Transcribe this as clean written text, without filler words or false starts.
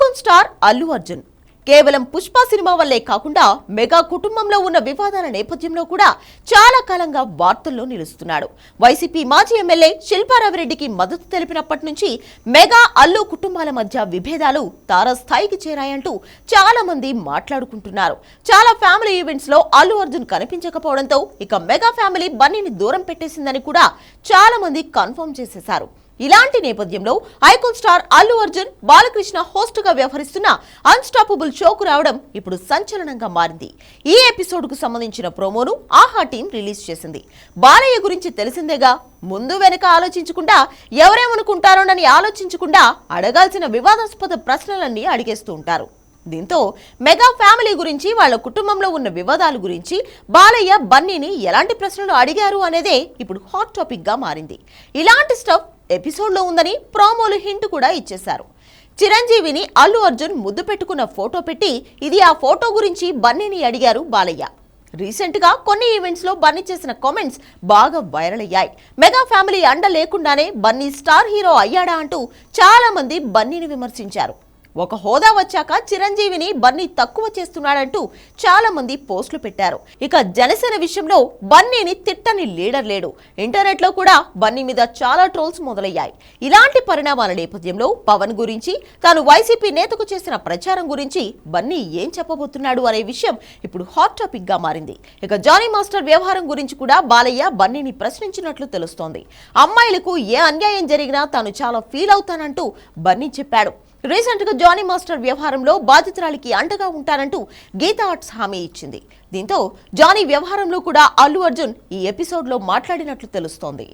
Icon star Allu Arjun కేవలం Pushpa cinema వల్లే కాకుండా మెగా కుటుంబంలో ఉన్న వివాదాల నేపథ్యంలో కూడా చాలా కాలంగా వార్తల్లో నిలుస్తున్నాడు. వైసీపీ మాజీ ఎమ్మెల్యే శిల్పారావిరెడ్డికి మద్దతు తెలిపినప్పటి నుంచి మెగా అల్లు కుటుంబాల మధ్య విభేదాలు తారస్థాయికి చేరాయంటూ చాలా మంది మాట్లాడుకుంటున్నారు. చాలా ఫ్యామిలీ ఈవెంట్స్ లో అల్లు అర్జున్ కనిపించకపోవడంతో ఇక మెగా ఫ్యామిలీ బన్నీని దూరం పెట్టేసిందని కూడా చాలా మంది కన్ఫర్మ్ చేసేశారు. ఇలాంటి నేపథ్యంలో icon star Allu Arjun Balakrishna host గా వ్యవహరిస్తున్న అన్స్టాపబుల్ షోకు రావడం ఇప్పుడు సంచలనంగా మారింది. ఈ ఎపిసోడ్ కు సంబంధించిన ప్రోమోను ఆహా టీం రిలీజ్ చేసింది. బాలయ్య గురించి తెలిసిందేగా, ముందు వెనక ఆలోచించకుండా ఎవరేమనుకుంటారోనని ఆలోచించకుండా అడగాల్సిన వివాదాస్పద ప్రశ్నలన్నీ అడిగేస్తూ ఉంటారు. దీంతో మెగా ఫ్యామిలీ గురించి, వాళ్ళ కుటుంబంలో ఉన్న వివాదాల గురించి బాలయ్య బన్నీని ఎలాంటి ప్రశ్నలు అడిగారు అనేదే ఇప్పుడు హాట్ టాపిక్ గా మారింది. ఇలాంటి స్టఫ్ ఎపిసోడ్ లో ఉందని ప్రోమోలు హింట్ కూడా ఇచ్చేశారు. చిరంజీవిని అల్లు అర్జున్ ముద్దు పెట్టుకున్న ఫోటో పెట్టి ఇది ఆ ఫోటో గురించి బన్నీని అడిగారు బాలయ్య. రీసెంట్ గా కొన్ని ఈవెంట్స్ లో బన్నీ చేసిన కామెంట్స్ బాగా వైరల్ అయ్యాయి. మెగా ఫ్యామిలీ అండ లేకుండానే బన్నీ స్టార్ హీరో అయ్యాడా అంటూ చాలా మంది బన్నీని విమర్శించారు. ఒక హోదా వచ్చాక చిరంజీవిని బన్నీ తక్కువ చేస్తున్నాడంటూ చాలా మంది పోస్టులు పెట్టారు. ఇక జనసేన విషయంలో బన్నీని తిట్టని లీడర్ లేడు. ఇంటర్నెట్ లో కూడా బన్నీ మీద చాలా ట్రోల్స్ మొదలయ్యాయి. ఇలాంటి పరిణామాల నేపథ్యంలో పవన్ గురించి, తాను వైసీపీ నేతకు చేసిన ప్రచారం గురించి బన్నీ ఏం చెప్పబోతున్నాడు అనే విషయం ఇప్పుడు హాట్ టాపిక్ గా మారింది. ఇక జానీ మాస్టర్ వ్యవహారం గురించి కూడా బాలయ్య బన్నీని ప్రశ్నించినట్లు తెలుస్తోంది. అమ్మాయిలకు ఏ అన్యాయం జరిగినా తాను చాలా ఫీల్ అవుతానంటూ బన్నీ చెప్పాడు. రీసెంట్ గా జానీ మాస్టర్ వ్యవహారంలో బాధితురాలికి అండగా ఉంటానంటూ గీతా ఆర్ట్స్ హామీ ఇచ్చింది. దీంతో జానీ వ్యవహారంలో కూడా అల్లు అర్జున్ ఈ ఎపిసోడ్ లో మాట్లాడినట్లు తెలుస్తోంది.